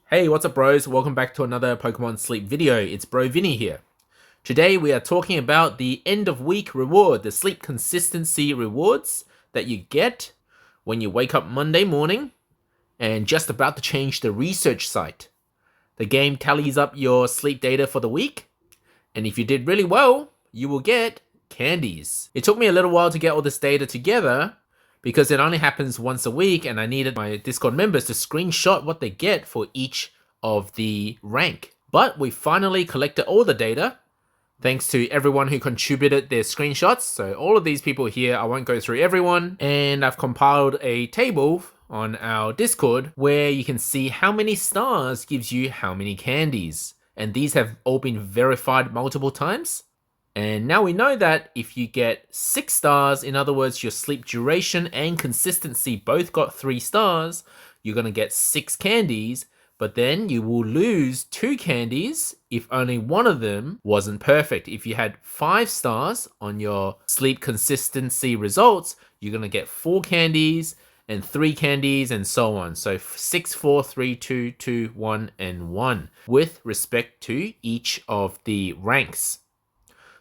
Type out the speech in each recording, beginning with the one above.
Hey, what's up bros? Welcome back to another Pokemon Sleep video. It's Bro Vinny here. Today we are talking about the end of week reward, the sleep consistency rewards that you get when you wake up Monday morning and just about to change the research site. The game tallies up your sleep data for the week, and if you did really well, you will get candies. It took me a little while to get all this data together because it only happens once a week and I needed my Discord members to screenshot what they get for each of the rank. But we finally collected all the data thanks to everyone who contributed their screenshots. So all of these people here, I won't go through everyone, and I've compiled a table on our Discord where you can see how many stars gives you how many candies. And these have all been verified multiple times. And now we know that if you get 6 stars, in other words, your sleep duration and consistency both got 3 stars, you're going to get 6 candies, but then you will lose 2 candies if only one of them wasn't perfect. If you had 5 stars on your sleep consistency results, you're going to get 4 candies and 3 candies and so on. So 6, 4, 3, 2, 2, 1, and 1 with respect to each of the ranks.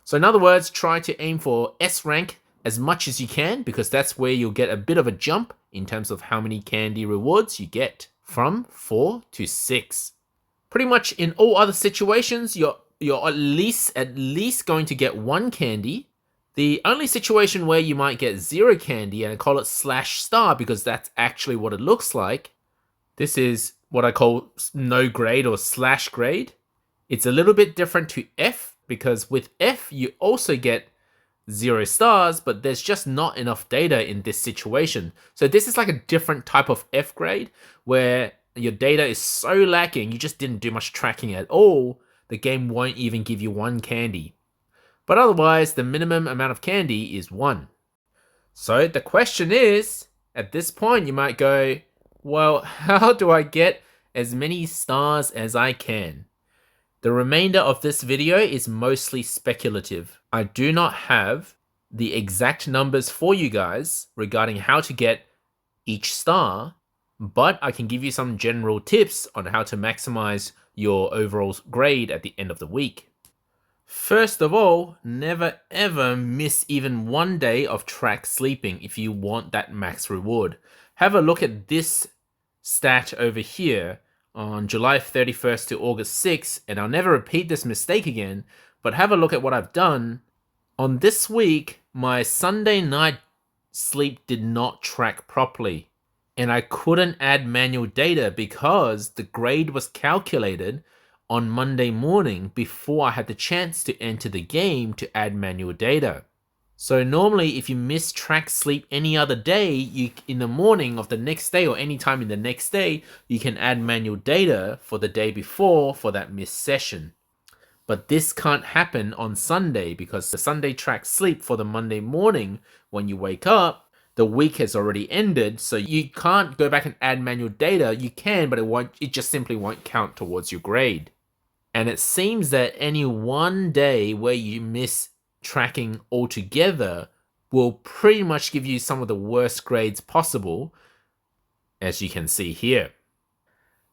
So in other words, try to aim for S rank as much as you can because that's where you'll get a bit of a jump in terms of how many candy rewards you get from 4 to 6. Pretty much in all other situations, you're at least going to get 1 candy. The only situation where you might get 0 candy, and I call it /star because that's actually what it looks like. This is what I call no grade or / grade. It's a little bit different to F because with F you also get 0 stars, but there's just not enough data in this situation. So this is like a different type of F grade where your data is so lacking, you just didn't do much tracking at all, the game won't even give you 1 candy. But otherwise, the minimum amount of candy is 1. So the question is, at this point you might go, well, how do I get as many stars as I can? The remainder of this video is mostly speculative. I do not have the exact numbers for you guys regarding how to get each star, but I can give you some general tips on how to maximize your overall grade at the end of the week. First of all, never ever miss even 1 day of track sleeping if you want that max reward. Have a look at this stat over here on July 31st to August 6th, and I'll never repeat this mistake again, but have a look at what I've done. On this week, my Sunday night sleep did not track properly, and I couldn't add manual data because the grade was calculated on Monday morning before I had the chance to enter the game to add manual data. So normally if you miss track sleep any other day, in the morning of the next day or any time in the next day, you can add manual data for the day before for that missed session. But this can't happen on Sunday because the Sunday track sleep for the Monday morning when you wake up, the week has already ended, so you can't go back and add manual data. You can, but it just simply won't count towards your grade. And it seems that any one day where you miss tracking altogether will pretty much give you some of the worst grades possible, as you can see here.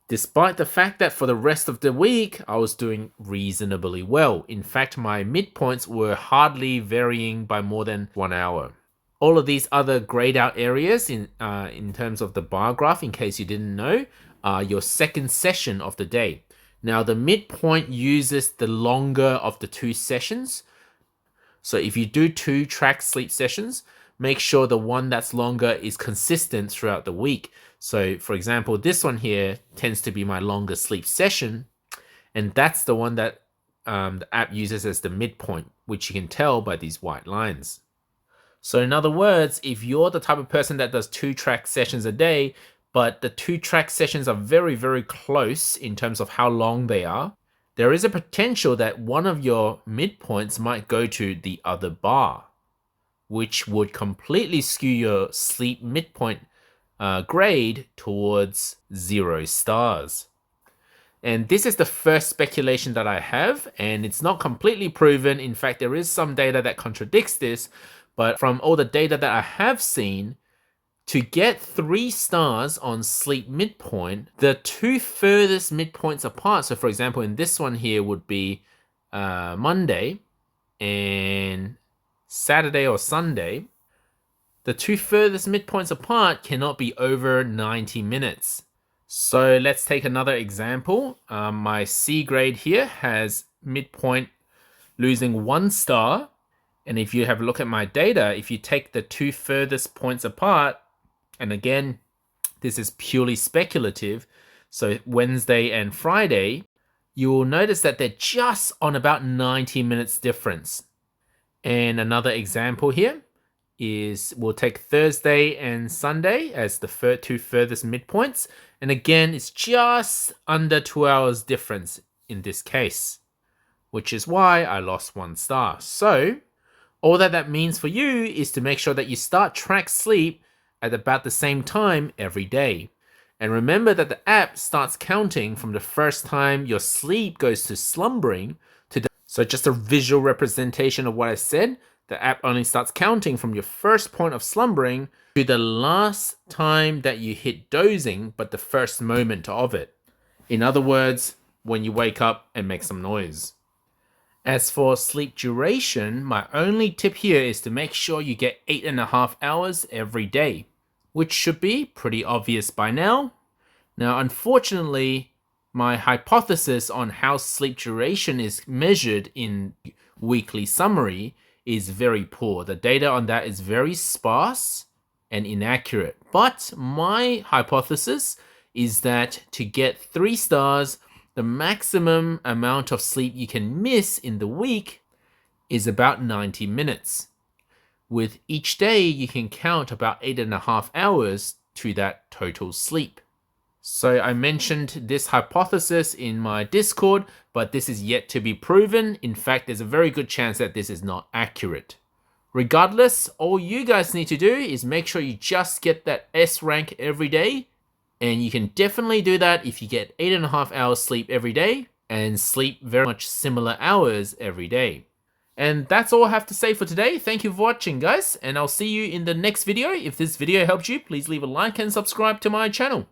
Despite the fact that for the rest of the week, I was doing reasonably well. In fact, my midpoints were hardly varying by more than 1 hour. All of these other grayed out areas in terms of the bar graph, in case you didn't know, are your second session of the day. Now, the midpoint uses the longer of the 2 sessions. So if you do 2 track sleep sessions, make sure the one that's longer is consistent throughout the week. So for example, this one here tends to be my longer sleep session, and that's the one that the app uses as the midpoint, which you can tell by these white lines. So in other words, if you're the type of person that does 2 track sessions a day, but the 2 track sessions are very, very close in terms of how long they are, there is a potential that one of your midpoints might go to the other bar, which would completely skew your sleep midpoint grade towards 0 stars. And this is the first speculation that I have, and it's not completely proven. In fact, there is some data that contradicts this, but from all the data that I have seen, To get 3 stars on sleep midpoint, the 2 furthest midpoints apart, so for example, in this one here would be Monday and Saturday or Sunday, the 2 furthest midpoints apart cannot be over 90 minutes. So let's take another example. My C grade here has midpoint losing 1 star. And if you have a look at my data, if you take the 2 furthest points apart, and again, this is purely speculative, so Wednesday and Friday, you will notice that they're just on about 90 minutes difference. And another example here is we'll take Thursday and Sunday as the 2 furthest midpoints. And again, it's just under 2 hours difference in this case, which is why I lost 1 star. So all that means for you is to make sure that you start track sleep at about the same time every day. And remember that the app starts counting from the first time your sleep goes to slumbering to the... So just a visual representation of what I said, the app only starts counting from your first point of slumbering to the last time that you hit dozing, but the first moment of it. In other words, when you wake up and make some noise. As for sleep duration, my only tip here is to make sure you get 8.5 hours every day, which should be pretty obvious by now. Now, unfortunately, my hypothesis on how sleep duration is measured in weekly summary is very poor. The data on that is very sparse and inaccurate. But my hypothesis is that to get 3 stars, the maximum amount of sleep you can miss in the week is about 90 minutes. With each day, you can count about 8.5 hours to that total sleep. So I mentioned this hypothesis in my Discord, but this is yet to be proven. In fact, there's a very good chance that this is not accurate. Regardless, all you guys need to do is make sure you just get that S rank every day. And you can definitely do that if you get 8.5 hours sleep every day and sleep very much similar hours every day. And that's all I have to say for today. Thank you for watching, guys, and I'll see you in the next video. If this video helped you, please leave a like and subscribe to my channel.